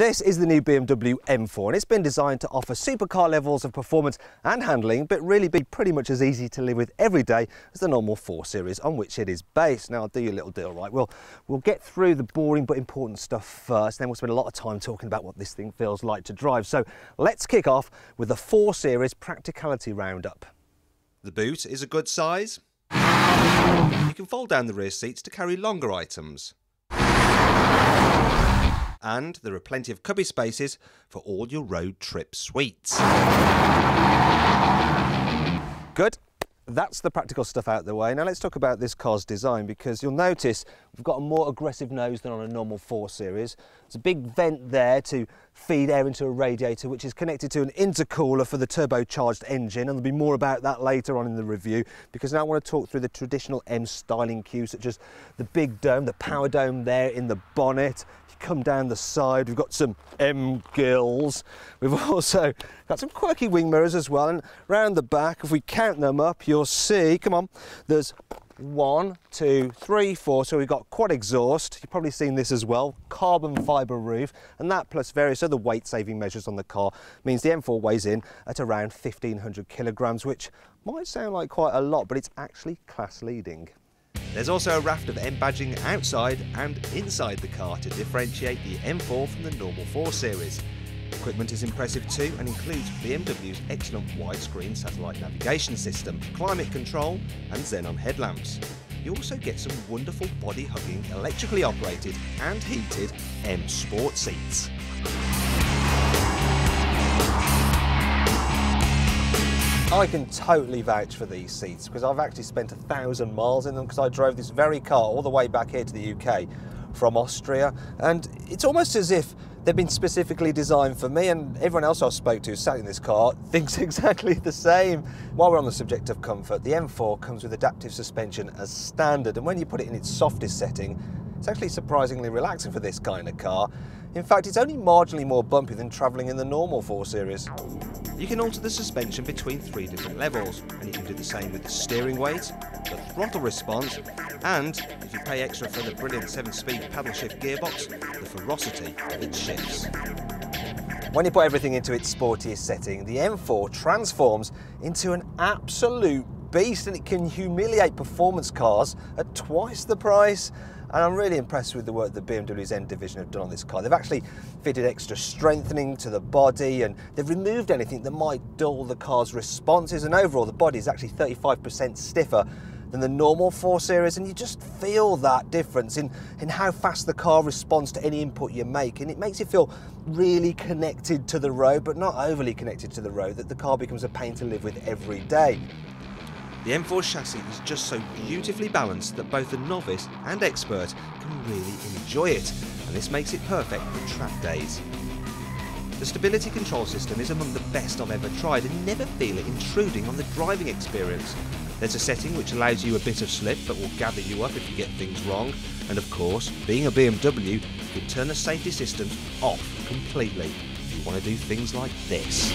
This is the new BMW M4 and it's been designed to offer supercar levels of performance and handling, but really be pretty much as easy to live with every day as the normal 4 Series on which it is based. Now I'll do you a little deal, right? We'll get through the boring but important stuff first, then we'll spend a lot of time talking about what this thing feels like to drive. So let's kick off with the 4 Series practicality roundup. The boot is a good size. You can fold down the rear seats to carry longer items. And there are plenty of cubby spaces for all your road trip suites. Good. That's the practical stuff out of the way. Now let's talk about this car's design, because you'll notice we've got a more aggressive nose than on a normal 4 Series. There's a big vent there to feed air into a radiator, which is connected to an intercooler for the turbocharged engine, and there'll be more about that later on in the review, because now I want to talk through the traditional M styling cues, such as the big dome, the power dome there in the bonnet. Come down the side, we've got some M gills. We've also got some quirky wing mirrors as well, and round the back, if we count them up, you'll see, come on, there's 1, 2, 3, 4, so we've got quad exhaust. You've probably seen this as well, carbon fibre roof, and that plus various other weight saving measures on the car means the M4 weighs in at around 1,500 kilograms, which might sound like quite a lot, but it's actually class leading. There's also a raft of M badging outside and inside the car to differentiate the M4 from the normal 4 Series. Equipment is impressive too and includes BMW's excellent widescreen satellite navigation system, climate control and xenon headlamps. You also get some wonderful body-hugging, electrically operated and heated M Sport seats. I can totally vouch for these seats because I've actually spent 1,000 miles in them, because I drove this very car all the way back here to the UK from Austria, and it's almost as if they've been specifically designed for me, and everyone else I've spoke to sat in this car thinks exactly the same. While we're on the subject of comfort, the M4 comes with adaptive suspension as standard, and when you put it in its softest setting, it's actually surprisingly relaxing for this kind of car. In fact, it's only marginally more bumpy than travelling in the normal 4 Series. You can alter the suspension between 3 different levels, and you can do the same with the steering weight, the throttle response, and, if you pay extra for the brilliant 7-speed paddle shift gearbox, the ferocity of its shifts. When you put everything into its sportiest setting, the M4 transforms into an absolute beast, and it can humiliate performance cars at twice the price. And I'm really impressed with the work that BMW's M division have done on this car. They've actually fitted extra strengthening to the body, and they've removed anything that might dull the car's responses, and overall the body is actually 35% stiffer than the normal 4 Series, and you just feel that difference in how fast the car responds to any input you make, and it makes you feel really connected to the road, but not overly connected to the road, that the car becomes a pain to live with every day. The M4 chassis is just so beautifully balanced that both the novice and expert can really enjoy it, and this makes it perfect for track days. The stability control system is among the best I've ever tried, and never feel it intruding on the driving experience. There's a setting which allows you a bit of slip but will gather you up if you get things wrong, and of course, being a BMW, you can turn the safety systems off completely if you want to do things like this.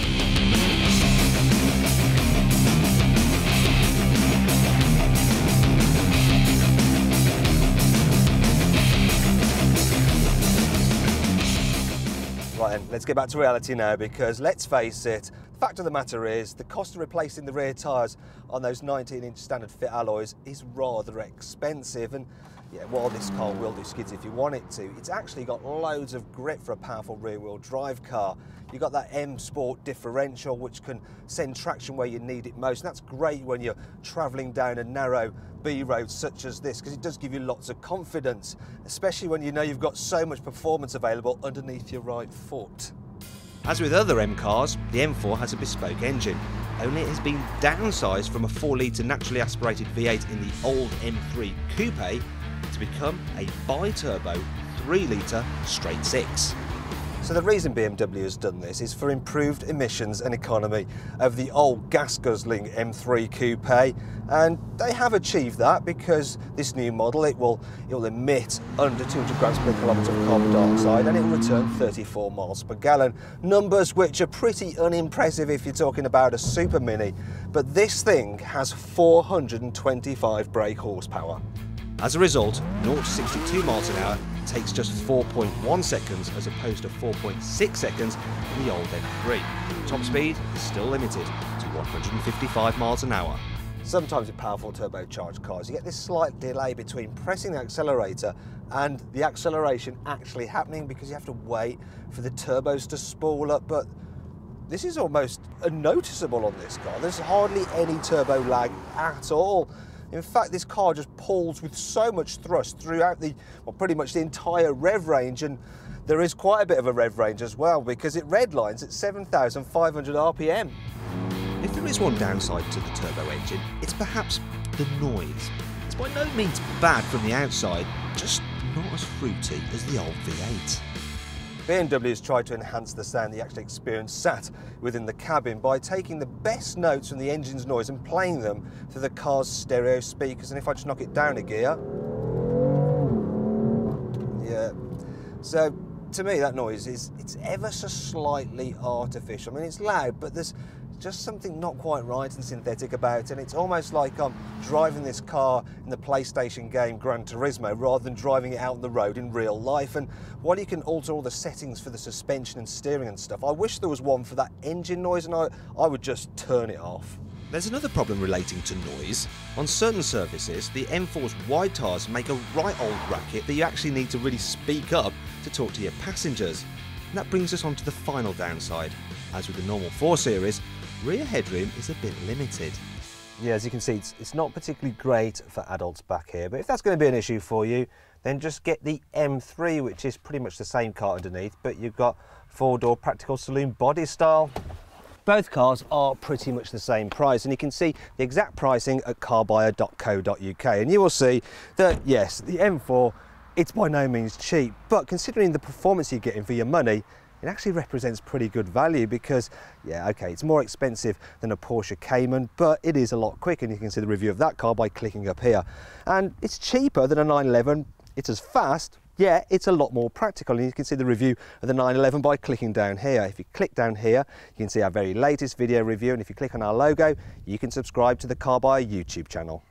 Right then, let's get back to reality now, because let's face it, the fact of the matter is the cost of replacing the rear tyres on those 19-inch standard fit alloys is rather expensive, and yeah, while this car will do skids if you want it to, it's actually got loads of grip for a powerful rear-wheel drive car. You've got that M Sport differential which can send traction where you need it most, and that's great when you're travelling down a narrow B road such as this, because it does give you lots of confidence, especially when you know you've got so much performance available underneath your right foot. As with other M cars, the M4 has a bespoke engine, only it has been downsized from a 4-litre naturally aspirated V8 in the old M3 Coupe to become a bi-turbo 3-litre straight 6. So the reason BMW has done this is for improved emissions and economy of the old gas-guzzling M3 Coupe, and they have achieved that because this new model, it will emit under 200 grams per kilometre of carbon dioxide, and it will return 34 miles per gallon. Numbers which are pretty unimpressive if you're talking about a Super Mini, but this thing has 425 brake horsepower. As a result, 0 to 62 miles an hour takes just 4.1 seconds as opposed to 4.6 seconds in the old M3. Top speed is still limited to 155 miles an hour. Sometimes with powerful turbocharged cars, you get this slight delay between pressing the accelerator and the acceleration actually happening because you have to wait for the turbos to spool up, but this is almost unnoticeable on this car. There's hardly any turbo lag at all. In fact, this car just pulls with so much thrust throughout pretty much the entire rev range, and there is quite a bit of a rev range as well because it redlines at 7,500 RPM. If there is one downside to the turbo engine, it's perhaps the noise. It's by no means bad from the outside, just not as fruity as the old V8. BMW has tried to enhance the sound you actually experience sat within the cabin by taking the best notes from the engine's noise and playing them through the car's stereo speakers. And if I just knock it down a gear, yeah. So to me, that noise it's ever so slightly artificial. I mean, it's loud, but there's just something not quite right and synthetic about it, and it's almost like I'm driving this car in the PlayStation game Gran Turismo rather than driving it out on the road in real life. And while you can alter all the settings for the suspension and steering and stuff, I wish there was one for that engine noise, and I would just turn it off. There's another problem relating to noise. On certain surfaces, the M4's wide tyres make a right old racket that you actually need to really speak up to talk to your passengers. And that brings us on to the final downside. As with the normal 4 Series, rear headroom is a bit limited. Yeah, as you can see, it's not particularly great for adults back here, but if that's going to be an issue for you, then just get the M3, which is pretty much the same car underneath, but you've got 4-door practical saloon body style. Both cars are pretty much the same price, and you can see the exact pricing at carbuyer.co.uk, and you will see that, yes, the M4, it's by no means cheap, but considering the performance you're getting for your money, it actually represents pretty good value because, yeah, okay, it's more expensive than a Porsche Cayman, but it is a lot quicker, and you can see the review of that car by clicking up here. And it's cheaper than a 911, it's as fast, yeah, it's a lot more practical, and you can see the review of the 911 by clicking down here. If you click down here, you can see our very latest video review, and if you click on our logo, you can subscribe to the Carbuyer YouTube channel.